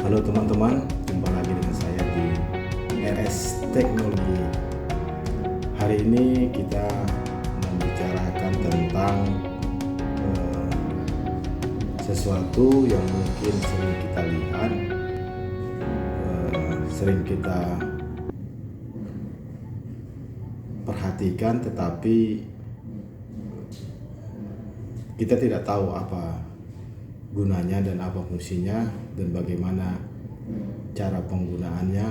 Halo teman-teman, jumpa lagi dengan saya di RS Teknologi. Hari ini kita membicarakan tentang sesuatu yang mungkin sering kita lihat, sering kita perhatikan, tetapi kita tidak tahu apa gunanya dan apa fungsinya dan bagaimana cara penggunaannya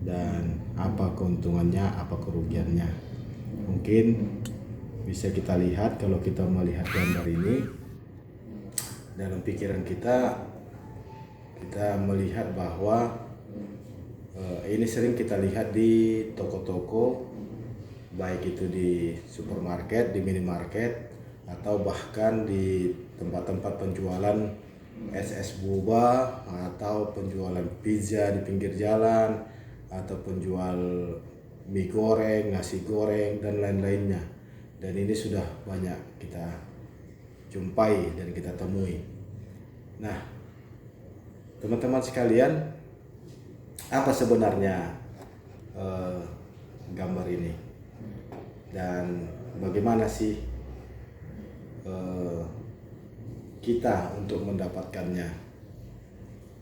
dan apa keuntungannya, apa kerugiannya. Mungkin bisa kita lihat kalau kita melihat gambar ini, dalam pikiran kita melihat bahwa ini sering kita lihat di toko-toko, baik itu di supermarket, di minimarket, atau bahkan di tempat-tempat penjualan es boba atau penjualan pizza di pinggir jalan atau penjual mie goreng, nasi goreng dan lain-lainnya. Dan ini sudah banyak kita jumpai dan kita temui. Nah, teman-teman sekalian, apa sebenarnya gambar ini dan bagaimana sih kita untuk mendapatkannya?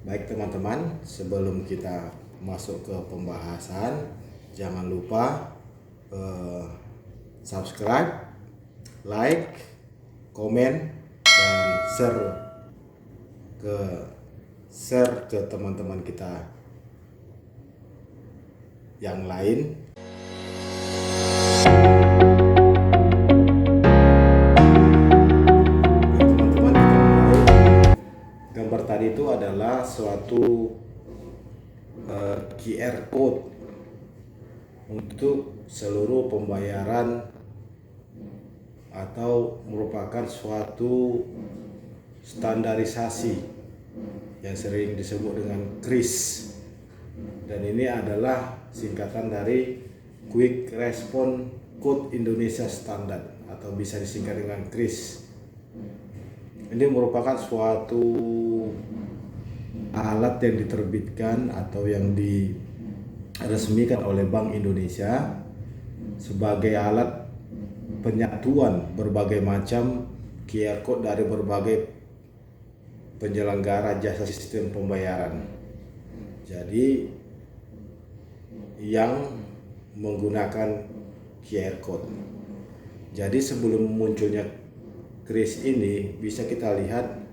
Baik teman-teman, sebelum kita masuk ke pembahasan, jangan lupa subscribe, like, komen, dan share ke teman-teman kita yang lain. Tadi itu adalah suatu QR code untuk seluruh pembayaran atau merupakan suatu standarisasi yang sering disebut dengan KRIS, dan ini adalah singkatan dari Quick Response Code Indonesia Standard atau bisa disingkat dengan KRIS. Ini merupakan suatu alat yang diterbitkan atau yang diresmikan oleh Bank Indonesia sebagai alat penyatuan berbagai macam QR code dari berbagai penyelenggara jasa sistem pembayaran. Jadi yang menggunakan QR code. Jadi sebelum munculnya KRIS ini, bisa kita lihat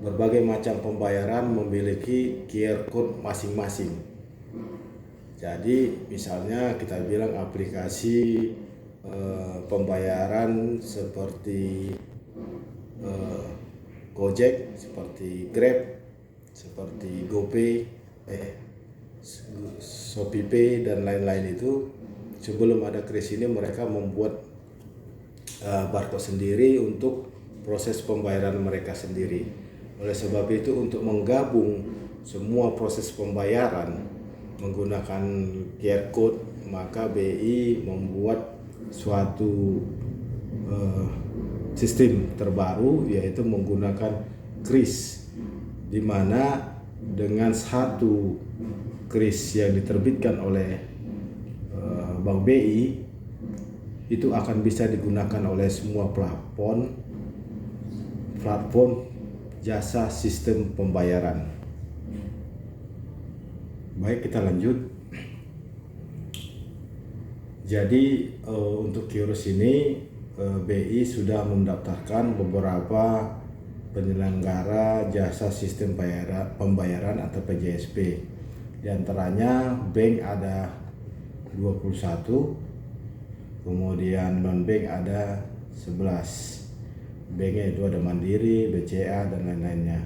berbagai macam pembayaran memiliki QR code masing-masing. Jadi misalnya kita bilang aplikasi pembayaran seperti Gojek, seperti Grab, seperti GoPay, ShopeePay dan lain-lain itu, sebelum ada KRIS ini mereka membuat barcode sendiri untuk proses pembayaran mereka sendiri. Oleh sebab itu, untuk menggabung semua proses pembayaran menggunakan QR code, maka BI membuat suatu sistem terbaru, yaitu menggunakan KRIS, di mana dengan satu KRIS yang diterbitkan oleh Bank BI itu akan bisa digunakan oleh semua platform jasa sistem pembayaran. Baik, kita lanjut. Jadi untuk QRIS ini BI sudah mendaftarkan beberapa penyelenggara jasa sistem pembayaran atau PJSP. Di antaranya bank ada 21, kemudian non-bank ada 11. Banknya itu ada Mandiri, BCA, dan lain-lainnya.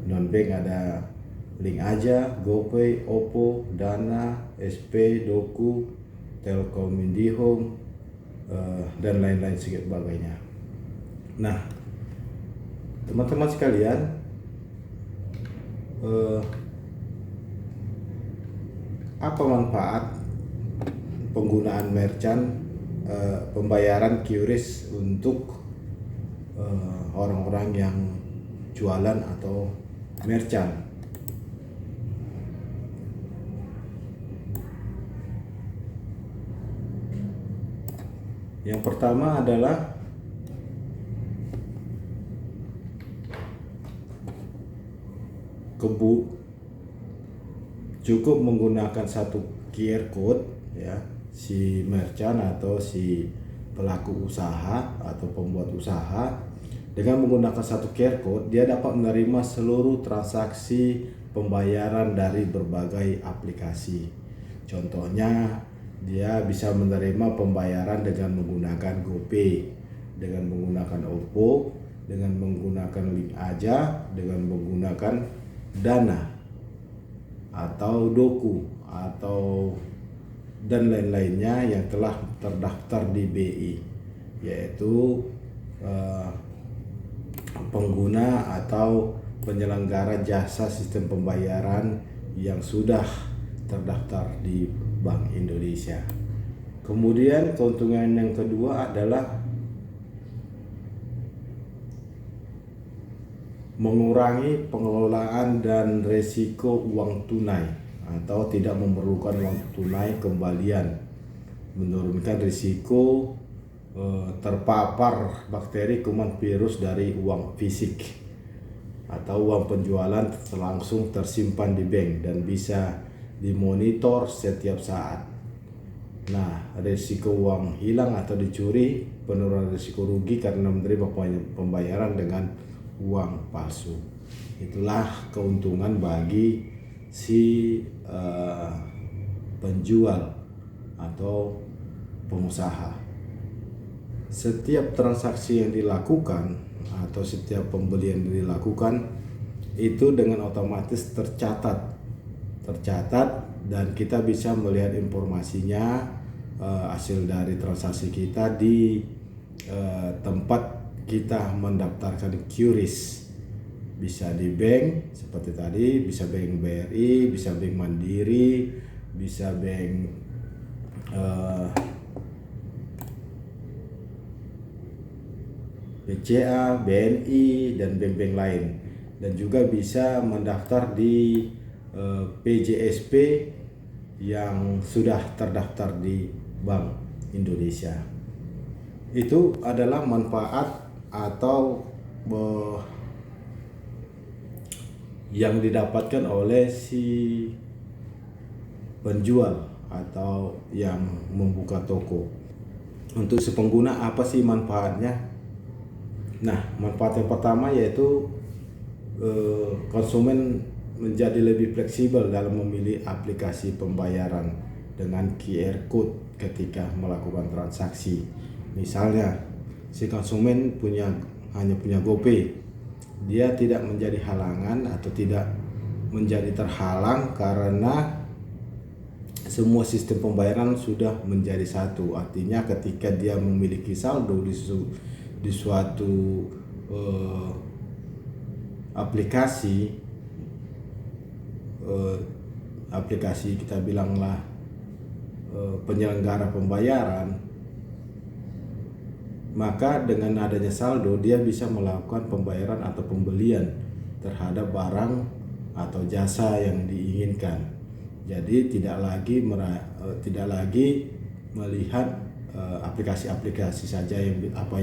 Non-bank ada Link Aja, GoPay, Oppo, Dana, SP, Doku, Telkom Indihome, dan lain-lain sebagainya. Nah, teman-teman sekalian, apa manfaat penggunaan merchant pembayaran QRIS untuk orang-orang yang jualan atau merchant? Yang pertama adalah cukup menggunakan satu QR code ya, si merchant atau si pelaku usaha atau pembuat usaha. Dengan menggunakan satu QR code, dia dapat menerima seluruh transaksi pembayaran dari berbagai aplikasi. Contohnya, dia bisa menerima pembayaran dengan menggunakan GoPay, dengan menggunakan OVO, dengan menggunakan Link Aja, dengan menggunakan Dana atau Doku atau dan lain-lainnya yang telah terdaftar di BI, yaitu pengguna atau penyelenggara jasa sistem pembayaran yang sudah terdaftar di Bank Indonesia. Kemudian keuntungan yang kedua adalah mengurangi pengelolaan dan resiko uang tunai atau tidak memerlukan uang tunai kembalian, menurunkan risiko terpapar bakteri, kuman, virus dari uang fisik atau uang penjualan langsung tersimpan di bank dan bisa dimonitor setiap saat. Nah, risiko uang hilang atau dicuri, penurunan risiko rugi karena menerima pembayaran dengan uang palsu. Itulah keuntungan bagi si penjual atau pengusaha. Setiap transaksi yang dilakukan atau setiap pembelian yang dilakukan itu dengan otomatis tercatat dan kita bisa melihat informasinya, hasil dari transaksi kita di tempat kita mendaftarkan QRIS. Bisa di bank seperti tadi, bisa bank BRI, bisa bank Mandiri, bisa bank BCA, BNI, dan bank-bank lain, dan juga bisa mendaftar di PJSP yang sudah terdaftar di Bank Indonesia. Itu adalah manfaat atau yang didapatkan oleh si penjual atau yang membuka toko. Untuk si pengguna, apa sih manfaatnya? Nah, manfaat yang pertama yaitu konsumen menjadi lebih fleksibel dalam memilih aplikasi pembayaran dengan QR code ketika melakukan transaksi. Misalnya, si konsumen hanya punya GoPay, dia tidak menjadi halangan atau tidak menjadi terhalang karena semua sistem pembayaran sudah menjadi satu. Artinya ketika dia memiliki saldo di suatu aplikasi kita bilanglah penyelenggara pembayaran, maka dengan adanya saldo dia bisa melakukan pembayaran atau pembelian terhadap barang atau jasa yang diinginkan. Jadi tidak lagi melihat aplikasi-aplikasi saja yang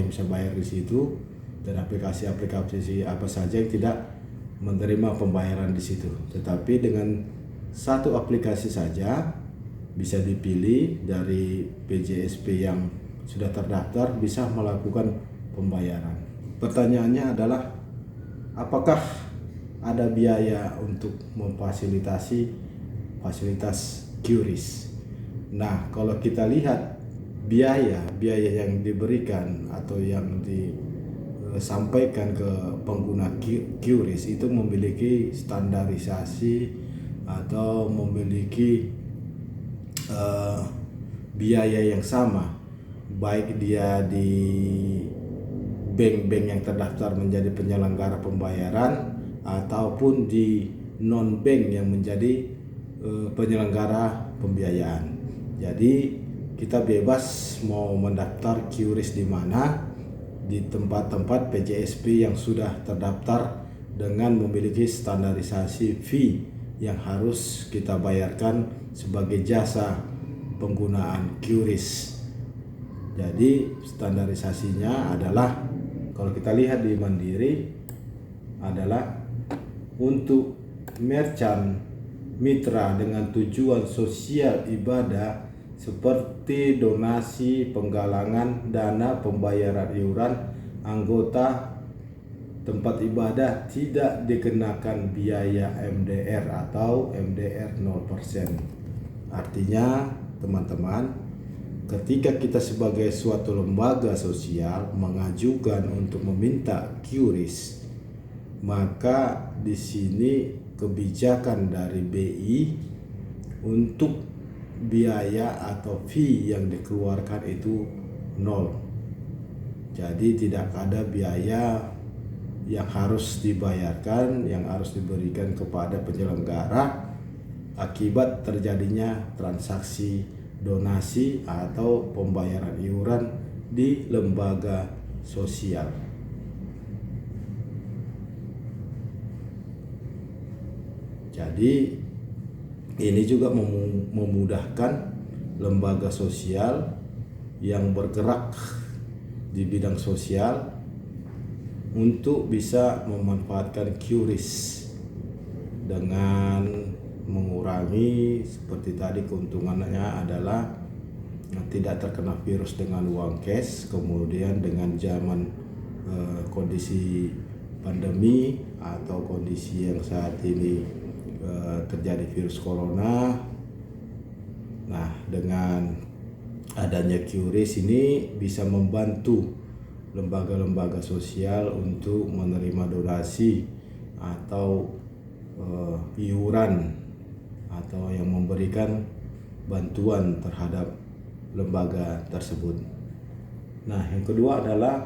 bisa bayar di situ, dan aplikasi-aplikasi apa saja yang tidak menerima pembayaran di situ. Tetapi dengan satu aplikasi saja bisa dipilih dari PJSP yang sudah terdaftar, bisa melakukan pembayaran. Pertanyaannya adalah, apakah ada biaya untuk memfasilitasi fasilitas QRIS? Nah, kalau kita lihat biaya yang diberikan atau yang disampaikan ke pengguna QRIS itu memiliki standarisasi atau memiliki biaya yang sama, baik dia di bank-bank yang terdaftar menjadi penyelenggara pembayaran ataupun di non-bank yang menjadi penyelenggara pembiayaan. Jadi kita bebas mau mendaftar QRIS di mana, di tempat-tempat PJSP yang sudah terdaftar dengan memiliki standarisasi fee yang harus kita bayarkan sebagai jasa penggunaan QRIS. Jadi standarisasinya adalah, kalau kita lihat di Mandiri, adalah untuk merchant mitra dengan tujuan sosial ibadah seperti donasi, penggalangan dana, pembayaran iuran anggota tempat ibadah tidak dikenakan biaya MDR atau MDR 0%. Artinya teman-teman, ketika kita sebagai suatu lembaga sosial mengajukan untuk meminta QRIS, maka di sini kebijakan dari BI untuk biaya atau fee yang dikeluarkan itu nol. Jadi tidak ada biaya yang harus dibayarkan, yang harus diberikan kepada penyelenggara akibat terjadinya transaksi donasi atau pembayaran iuran di lembaga sosial. Jadi ini juga memudahkan lembaga sosial yang bergerak di bidang sosial untuk bisa memanfaatkan QRIS dengan mengurangi, seperti tadi, keuntungannya adalah tidak terkena virus dengan uang cash. Kemudian dengan zaman kondisi pandemi atau kondisi yang saat ini terjadi virus corona, nah dengan adanya QRIS ini bisa membantu lembaga-lembaga sosial untuk menerima donasi atau iuran atau yang memberikan bantuan terhadap lembaga tersebut. Nah, yang kedua adalah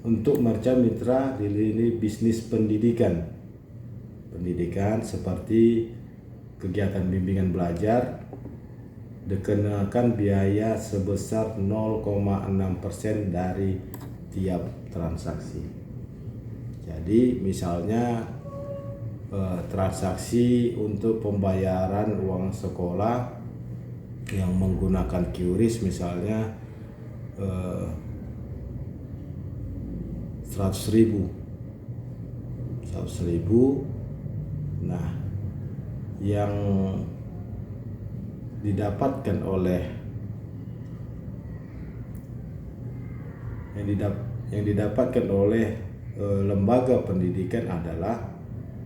untuk merchant mitra di lini bisnis pendidikan seperti kegiatan bimbingan belajar dikenakan biaya sebesar 0,6% dari tiap transaksi. Jadi misalnya transaksi untuk pembayaran uang sekolah yang menggunakan QRIS misalnya 100.000. Nah, yang didapatkan oleh lembaga pendidikan adalah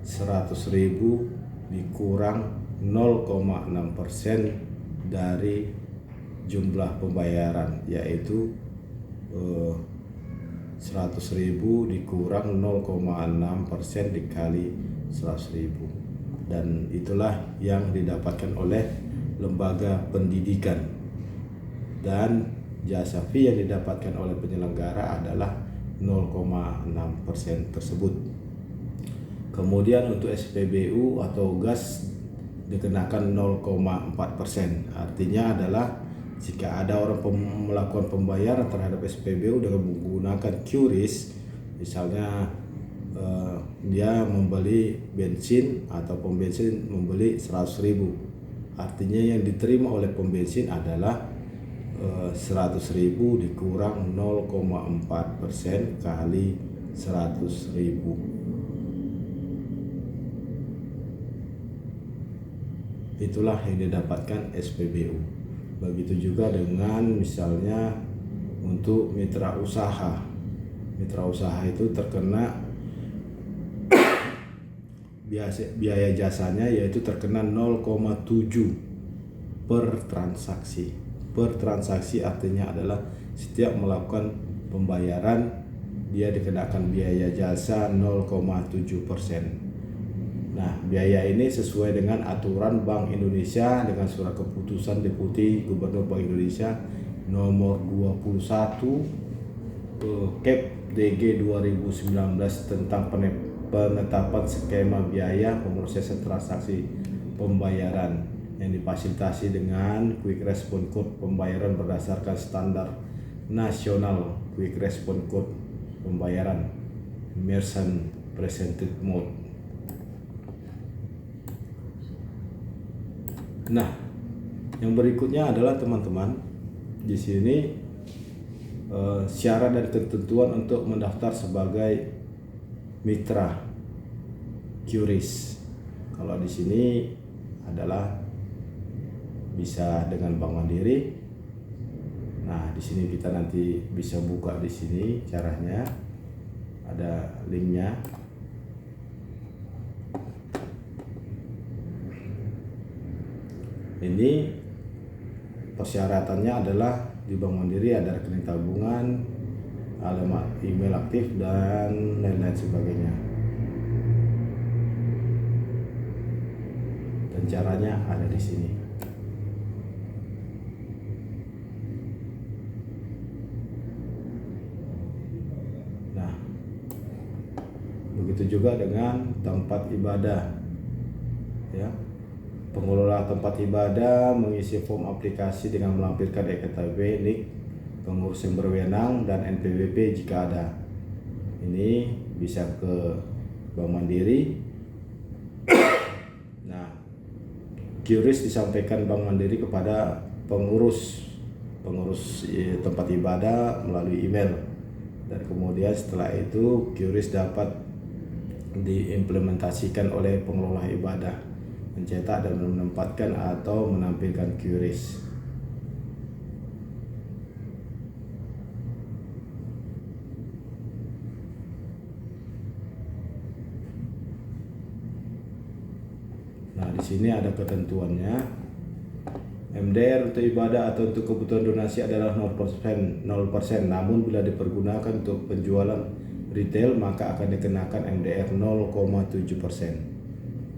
100.000 dikurang 0,6% dari jumlah pembayaran, yaitu 100.000 dikurang 0,6% dikali 100.000, dan itulah yang didapatkan oleh lembaga pendidikan. Dan jasa fee yang didapatkan oleh penyelenggara adalah 0,6% tersebut. Kemudian untuk SPBU atau gas dikenakan 0,4%. Artinya adalah jika ada orang melakukan pembayaran terhadap SPBU dengan menggunakan QRIS, misalnya dia membeli bensin atau pom bensin membeli 100.000, artinya yang diterima oleh pom bensin adalah 100.000 dikurang 0,4% kali 100.000. Itulah yang didapatkan SPBU. Begitu juga dengan misalnya untuk mitra usaha. Mitra usaha itu terkena biaya jasanya, yaitu terkena 0,7 per transaksi. Per transaksi artinya adalah setiap melakukan pembayaran dia dikenakan biaya jasa 0,7%. Nah, biaya ini sesuai dengan aturan Bank Indonesia dengan surat keputusan Deputi Gubernur Bank Indonesia nomor 21 Cap DG 2019 tentang penetapan skema biaya pemrosesan transaksi pembayaran yang difasilitasi dengan Quick Response Code pembayaran berdasarkan standar nasional Quick Response Code pembayaran Merchant Presented Mode. Nah, yang berikutnya adalah teman-teman, di sini syarat dan ketentuan untuk mendaftar sebagai mitra QRIS. Kalau di sini adalah bisa dengan Bank Mandiri. Nah, di sini kita nanti bisa buka di sini caranya. Ada linknya. Ini persyaratannya adalah di Bank Mandiri ada rekening tabungan, alamat email aktif, dan lain-lain sebagainya. Dan caranya ada di sini. Nah, begitu juga dengan tempat ibadah, ya. Pengelola tempat ibadah mengisi form aplikasi dengan melampirkan EKTP, NIK, pengurus yang berwenang, dan NPWP jika ada. Ini bisa ke Bank Mandiri. Nah, QRIS disampaikan Bank Mandiri kepada pengurus tempat ibadah melalui email, dan kemudian setelah itu QRIS dapat diimplementasikan oleh pengelola ibadah, mencetak dan menempatkan atau menampilkan QRIS. Nah, di sini ada ketentuannya. MDR untuk ibadah atau untuk kebutuhan donasi adalah 0%, namun bila dipergunakan untuk penjualan retail maka akan dikenakan MDR 0,7%.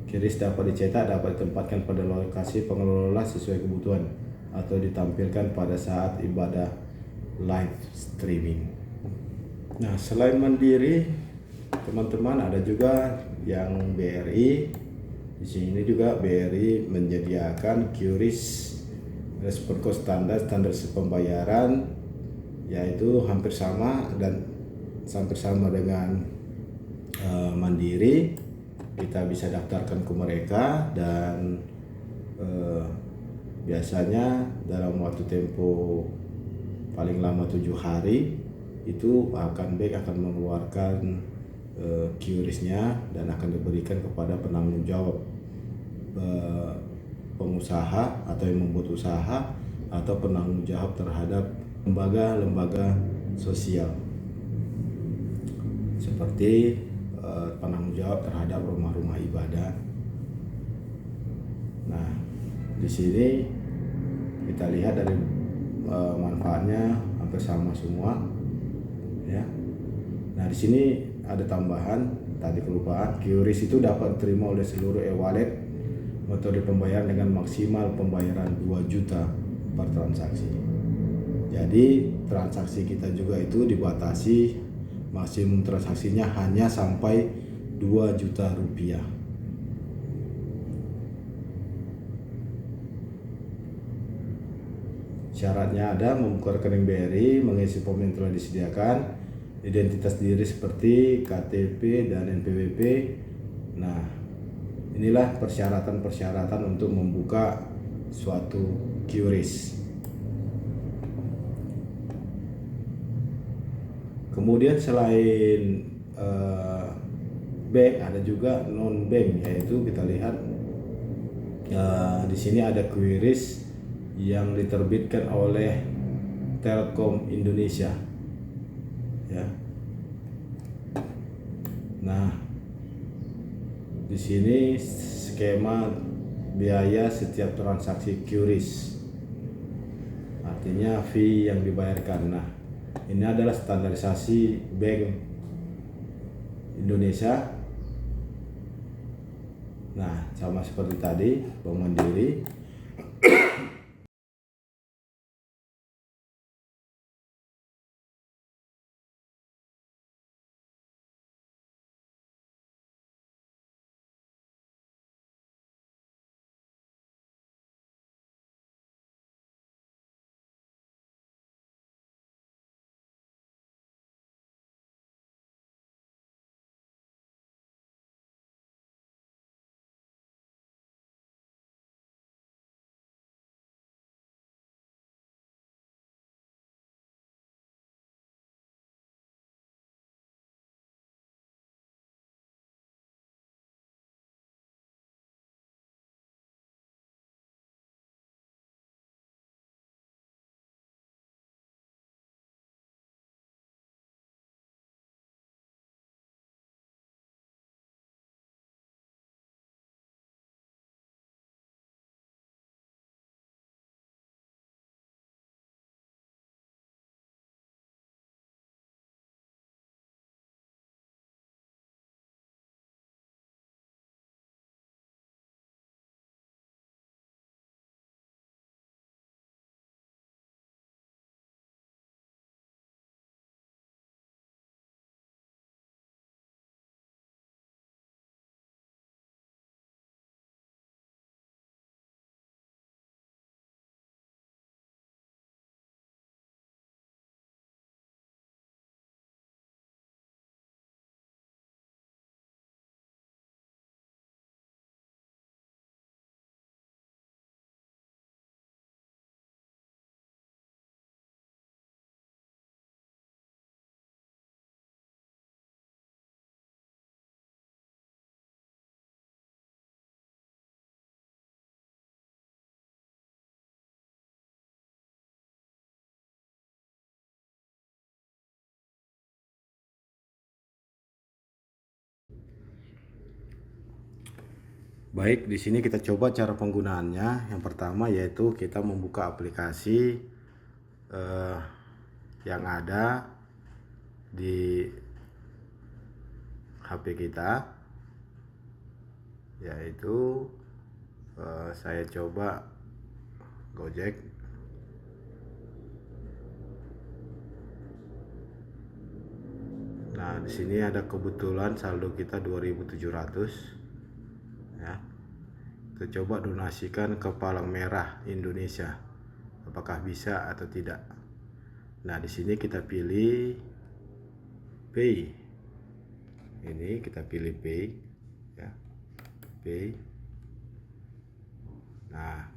QRIS dapat dicetak, dapat ditempatkan pada lokasi pengelola sesuai kebutuhan, atau ditampilkan pada saat ibadah live streaming. Nah, selain Mandiri, teman-teman, ada juga yang BRI. Di sini juga BRI menyediakan QRIS respon kode standar pembayaran, yaitu hampir sama dengan Mandiri. Kita bisa daftarkan ke mereka, dan biasanya dalam waktu tempo paling lama 7 hari itu bank akan mengeluarkan QRIS-nya dan akan diberikan kepada penanggung jawab pengusaha atau yang membuat usaha, atau penanggung jawab terhadap lembaga-lembaga sosial seperti penanggung jawab terhadap rumah-rumah ibadah. Nah, di sini kita lihat dari manfaatnya hampir sama semua, ya. Nah, di sini ada tambahan, tadi kelupaan, QRIS itu dapat diterima oleh seluruh e-wallet. Metode pembayaran dengan maksimal pembayaran 2 juta per transaksi. Jadi transaksi kita juga itu dibatasi, maksimum transaksinya hanya sampai 2 juta rupiah. Syaratnya ada membuka rekening BRI, mengisi form yang telah disediakan, identitas diri seperti KTP dan NPWP. Nah, inilah persyaratan untuk membuka suatu QRIS. Kemudian selain bank, ada juga non bank, yaitu kita lihat di sini ada QRIS yang diterbitkan oleh Telkom Indonesia, ya. Nah, di sini skema biaya setiap transaksi QRIS, artinya fee yang dibayarkan. Nah, ini adalah standarisasi Bank Indonesia. Nah, sama seperti tadi Bank Mandiri. Baik, di sini kita coba cara penggunaannya. Yang pertama yaitu kita membuka aplikasi yang ada di HP kita, yaitu saya coba Gojek. Nah, di sini ada kebetulan saldo kita 2.700 ya. Kita coba donasikan ke Palang Merah Indonesia. Apakah bisa atau tidak? Nah, di sini kita pilih Pay. Ini kita pilih Pay ya. Pay. Nah,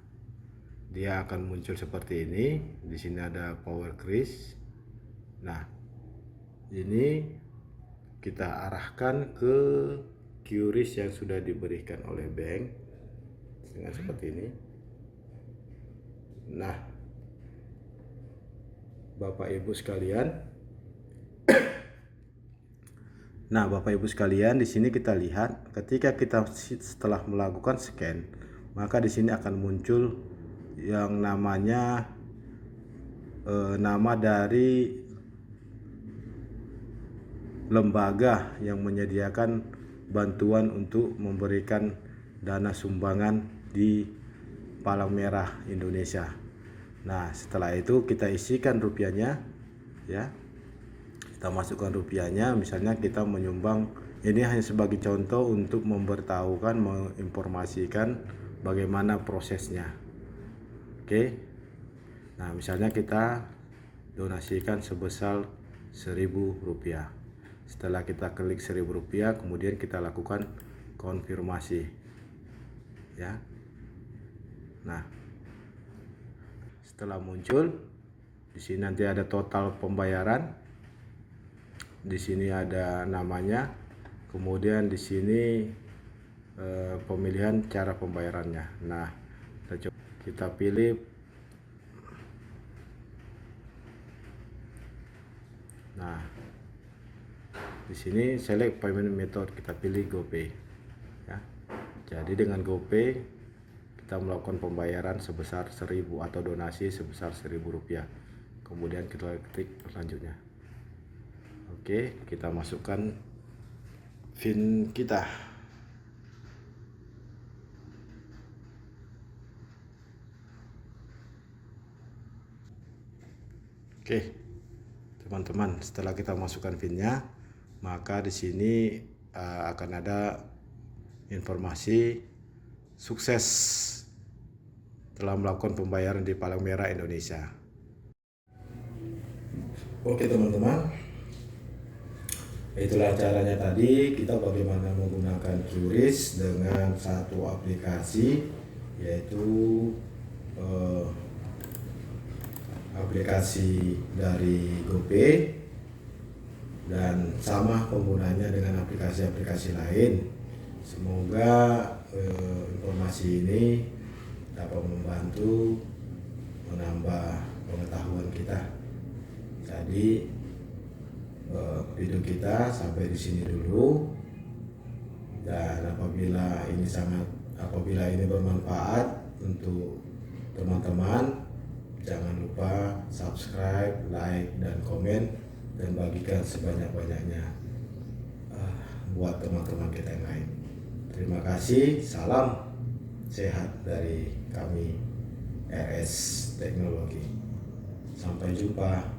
dia akan muncul seperti ini. Di sini ada Power Kris. Nah, ini kita arahkan ke QRIS yang sudah diberikan oleh bank dengan seperti ini. Nah, Bapak Ibu sekalian, di sini kita lihat ketika kita setelah melakukan scan, maka di sini akan muncul yang namanya nama dari lembaga yang menyediakan bantuan untuk memberikan dana sumbangan di Palang Merah Indonesia. Nah, setelah itu kita isikan rupiahnya ya. Kita masukkan rupiahnya, misalnya kita menyumbang, ini hanya sebagai contoh untuk memberitahukan, menginformasikan bagaimana prosesnya. Oke. Nah, misalnya kita donasikan sebesar Rp1.000. Setelah kita klik Rp1.000, kemudian kita lakukan konfirmasi ya. Nah, setelah muncul di sini nanti ada total pembayaran, di sini ada namanya, kemudian di sini pemilihan cara pembayarannya. Nah, kita pilih di sini select payment method, kita pilih GoPay ya. Jadi dengan GoPay kita melakukan pembayaran sebesar 1.000 atau donasi sebesar Rp1.000. Kemudian kita klik selanjutnya. Oke, kita masukkan PIN kita. Oke, teman-teman, setelah kita masukkan PIN-nya, maka di sini akan ada informasi sukses telah melakukan pembayaran di Palang Merah Indonesia. Oke teman-teman, itulah caranya tadi, kita bagaimana menggunakan QRIS dengan satu aplikasi, yaitu aplikasi dari GoPay, dan sama penggunanya dengan aplikasi-aplikasi lain. Semoga informasi ini dapat membantu menambah pengetahuan kita. Jadi video kita sampai di sini dulu, dan apabila ini bermanfaat untuk teman-teman, jangan lupa subscribe, like, dan komen, dan bagikan sebanyak-banyaknya buat teman-teman kita yang lain. Terima kasih, salam sehat dari kami RS Teknologi. Sampai jumpa.